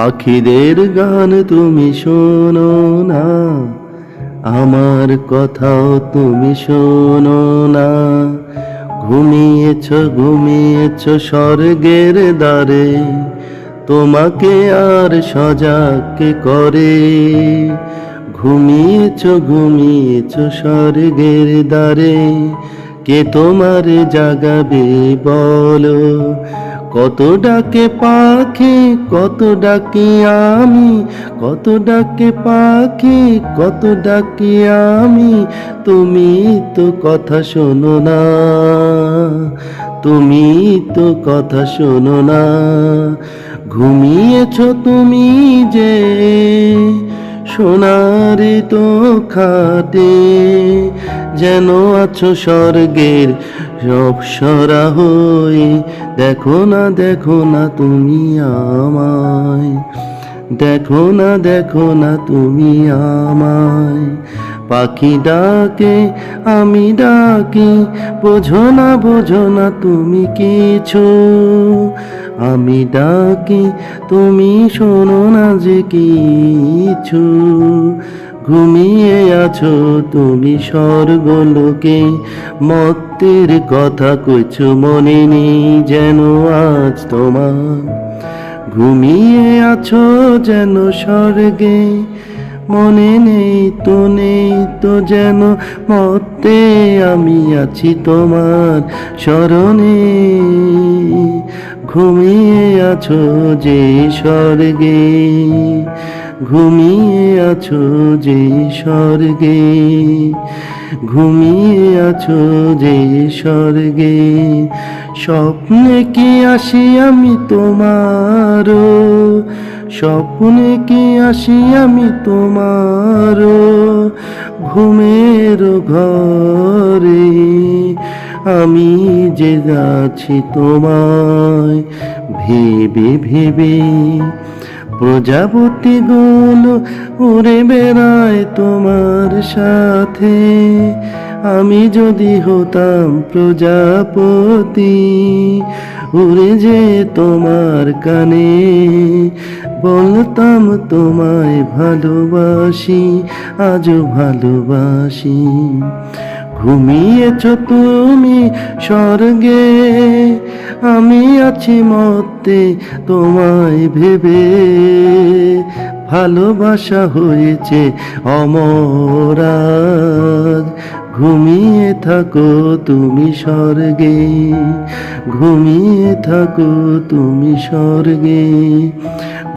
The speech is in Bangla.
পাখিদের গান তুমি শোনো না, আমার কথাও তুমি শোনো না। ঘুমিয়েছ ঘুমিয়েছ স্বর্গের দ্বারে, তোমাকে আর সজাগ কে করে? ঘুমিয়েছ ঘুমিয়েছ স্বর্গের দ্বারে, কে তোমার জাগাবে বলো? কত ডাকে পাখি কত ডাকি আমি, কত ডাকে পাখি কত ডাকি আমি, তুমি তো কথা শোনো না, তুমি তো কথা শোনো না। ঘুমিয়েছ তুমি যে সোনারি তো খাটে, যেন আছো স্বর্গের অপ্সরা হয়ে। দেখো না তুমি আমায়, দেখো না তুমি আমায়। পাখি ডাকে আমি ডাকি, বোঝো না তুমি কিছু। আমি ডাকি তুমি শোনো না যে কিছু। ঘুমিয়ে আছো তুমি স্বর্গলোকে, মর্ত্যের কথা কইছো মনে নেই যেন আজ তোমার। ঘুমিয়ে আছো যেন স্বর্গে, মনে নেই তো যেন মর্তে আমি আছি তোমার স্মরণে। ঘুমিয়ে আছো যে স্বর্গে, ঘুমিয়ে আছো যে স্বর্গে, ঘুমিয়ে আছো যে স্বর্গে। স্বপ্নে কি আসি আমি তোমার, স্বপ্নে কি আসি আমি তোমার ঘুমের ঘরে। আমি যে যাচ্ছি তোমায় ভেবে ভেবে, প্রজাপতি গুলো উড়ে বেড়ায় তোমার সাথে। আমি যদি হতাম প্রজাপতি, উড়ে যে তোমার কানে বলতাম তোমায় ভালোবাসি, আজও ভালোবাসি। ঘুমিয়েছ তুমি স্বর্গে, আমি আছি মর্তে তোমায় ভেবে। ভালোবাসা হয়েছে অমর আজ, ঘুমিয়ে থাকো তুমি স্বর্গে, ঘুমিয়ে থাকো তুমি স্বর্গে।